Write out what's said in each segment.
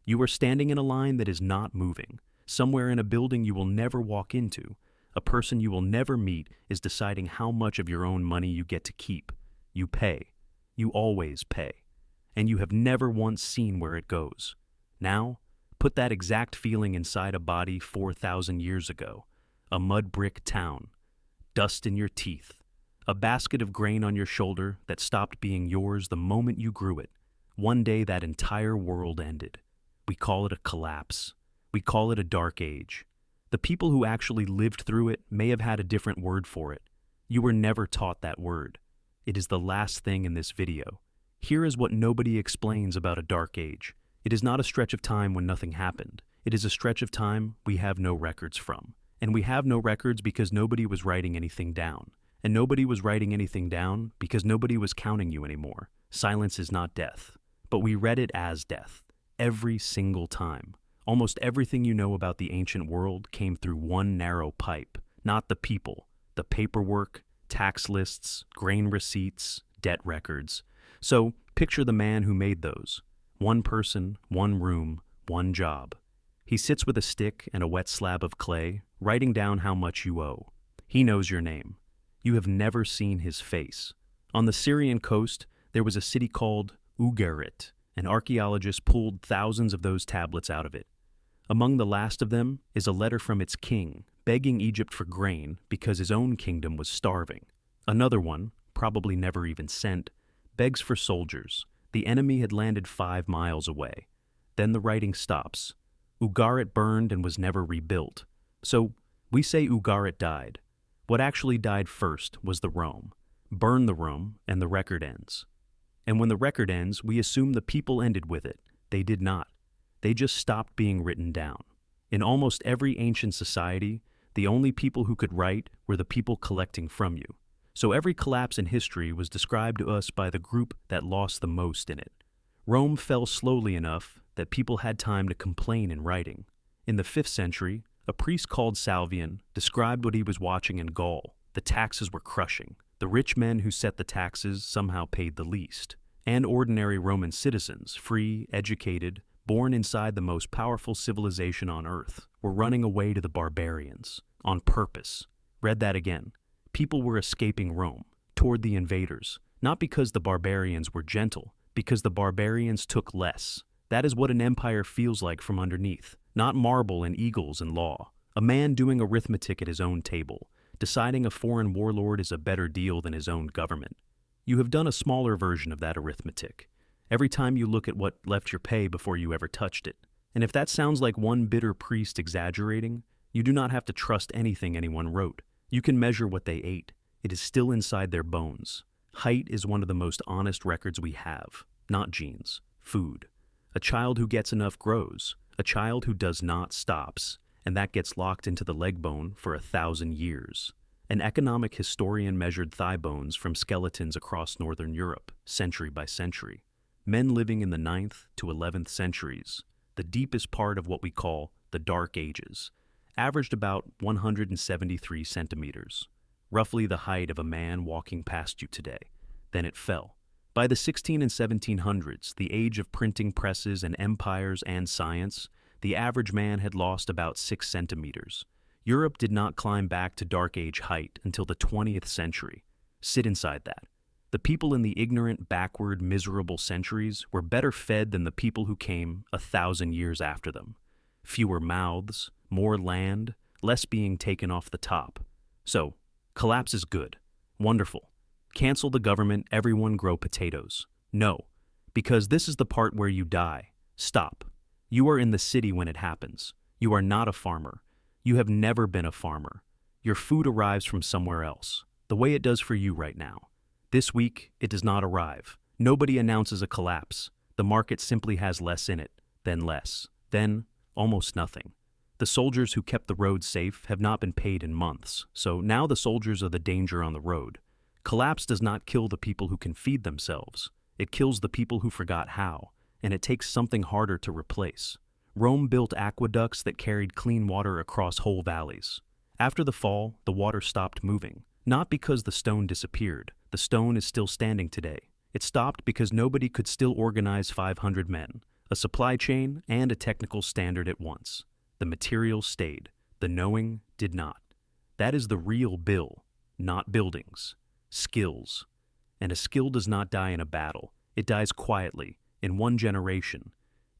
You are standing in a line that is not moving. Somewhere in a building you will never walk into. A person you will never meet is deciding how much of your own money you get to keep. You pay. You always pay. And you have never once seen where it goes. Now, put that exact feeling inside a body 4,000 years ago. A mud brick town. Dust in your teeth. A basket of grain on your shoulder that stopped being yours the moment you grew it. One day that entire world ended. We call it a collapse. We call it a dark age. The people who actually lived through it may have had a different word for it. You were never taught that word. It is the last thing in this video. Here is what nobody explains about a dark age. It is not a stretch of time when nothing happened. It is a stretch of time we have no records from. And we have no records because nobody was writing anything down. And nobody was writing anything down because nobody was counting you anymore. Silence is not death. But we read it as death. Every single time. Almost everything you know about the ancient world came through one narrow pipe. Not the people. The paperwork, tax lists, grain receipts, debt records. So picture the man who made those. One person, one room, one job. He sits with a stick and a wet slab of clay, writing down how much you owe. He knows your name. You have never seen his face. On the Syrian coast, there was a city called Ugarit, and archaeologists pulled thousands of those tablets out of it. Among the last of them is a letter from its king, begging Egypt for grain because his own kingdom was starving. Another one, probably never even sent, begs for soldiers. The enemy had landed 5 miles away. Then the writing stops. Ugarit burned and was never rebuilt. So we say Ugarit died. What actually died first was the Rome. Burn the Rome and the record ends. And when the record ends, we assume the people ended with it. They did not. They just stopped being written down. In almost every ancient society, the only people who could write were the people collecting from you. So every collapse in history was described to us by the group that lost the most in it. Rome fell slowly enough that people had time to complain in writing. In the 5th century, a priest called Salvian described what he was watching in Gaul. The taxes were crushing. The rich men who set the taxes somehow paid the least. And ordinary Roman citizens, free, educated, born inside the most powerful civilization on earth, were running away to the barbarians. On purpose. Read that again. People were escaping Rome, toward the invaders, not because the barbarians were gentle, because the barbarians took less. That is what an empire feels like from underneath, not marble and eagles and law. A man doing arithmetic at his own table, deciding a foreign warlord is a better deal than his own government. You have done a smaller version of that arithmetic, every time you look at what left your pay before you ever touched it. And if that sounds like one bitter priest exaggerating, you do not have to trust anything anyone wrote. You can measure what they ate. It is still inside their bones. Height is one of the most honest records we have, not genes, food. A child who gets enough grows. A child who does not stops, and that gets locked into the leg bone for 1,000 years. An economic historian measured thigh bones from skeletons across northern Europe, century by century. Men living in the 9th to 11th centuries, the deepest part of what we call the Dark Ages, averaged about 173 centimeters, roughly the height of a man walking past you today. Then it fell. By the 16 and 1700s, the age of printing presses and empires and science, the average man had lost about 6 centimeters. Europe did not climb back to Dark Age height until the 20th century. Sit inside that. The people in the ignorant, backward, miserable centuries were better fed than the people who came 1,000 years after them. Fewer mouths, more land, less being taken off the top. So, collapse is good. Wonderful. Cancel the government, everyone grow potatoes. No, because this is the part where you die. Stop. You are in the city when it happens. You are not a farmer. You have never been a farmer. Your food arrives from somewhere else, the way it does for you right now. This week, it does not arrive. Nobody announces a collapse. The market simply has less in it, then less, then almost nothing. The soldiers who kept the road safe have not been paid in months, so now the soldiers are the danger on the road. Collapse does not kill the people who can feed themselves. It kills the people who forgot how, and it takes something harder to replace. Rome built aqueducts that carried clean water across whole valleys. After the fall, the water stopped moving, not because the stone disappeared. The stone is still standing today. It stopped because nobody could still organize 500 men, A supply chain and a technical standard at once. The material stayed. The knowing did not. That is the real bill, not buildings. Skills. And a skill does not die in a battle. It dies quietly, in one generation,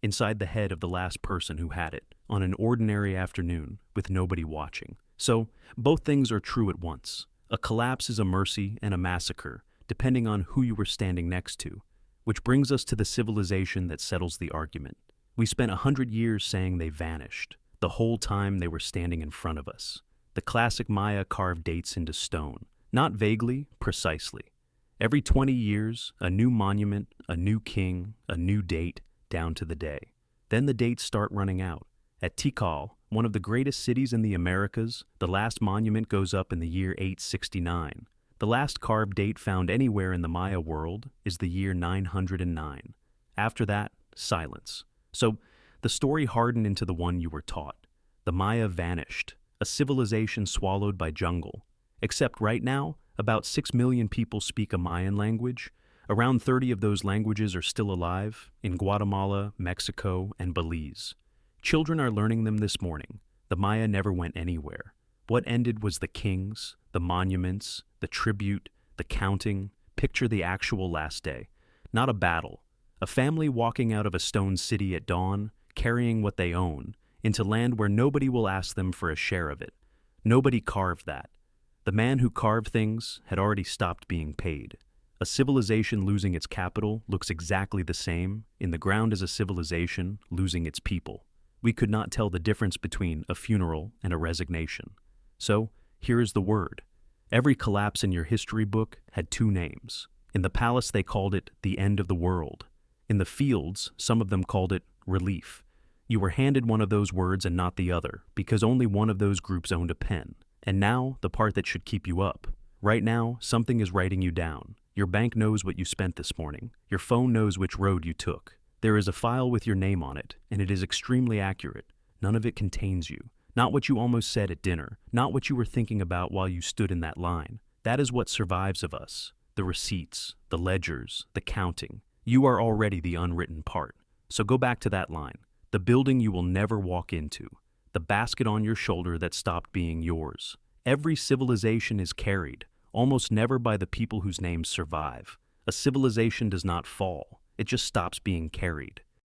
inside the head of the last person who had it, on an ordinary afternoon, with nobody watching. So, both things are true at once. A collapse is a mercy and a massacre, depending on who you were standing next to. Which brings us to the civilization that settles the argument. We spent 100 years saying they vanished, the whole time they were standing in front of us. The classic Maya carved dates into stone, not vaguely, precisely. Every 20 years, a new monument, a new king, a new date, down to the day. Then the dates start running out. At Tikal, one of the greatest cities in the Americas, the last monument goes up in the year 869. The last carved date found anywhere in the Maya world is the year 909. After that, silence. So, the story hardened into the one you were taught. The Maya vanished, a civilization swallowed by jungle. Except right now, about 6 million people speak a Mayan language. Around 30 of those languages are still alive in Guatemala, Mexico, and Belize. Children are learning them this morning. The Maya never went anywhere. What ended was the kings, the monuments, the tribute, the counting. Picture the actual last day. Not a battle. A family walking out of a stone city at dawn, carrying what they own, into land where nobody will ask them for a share of it. Nobody carved that. The man who carved things had already stopped being paid. A civilization losing its capital looks exactly the same in the ground as a civilization losing its people. We could not tell the difference between a funeral and a resignation. So, here is the word. Every collapse in your history book had two names. In the palace they called it the end of the world. In the fields, some of them called it relief. You were handed one of those words and not the other, because only one of those groups owned a pen. And now, the part that should keep you up. Right now, something is writing you down. Your bank knows what you spent this morning. Your phone knows which road you took. There is a file with your name on it, and it is extremely accurate. None of it contains you. Not what you almost said at dinner. Not what you were thinking about while you stood in that line. That is what survives of us. The receipts, the ledgers, the counting. You are already the unwritten part. So go back to that line. The building you will never walk into. The basket on your shoulder that stopped being yours. Every civilization is carried, almost never by the people whose names survive. A civilization does not fall. It just stops being carried.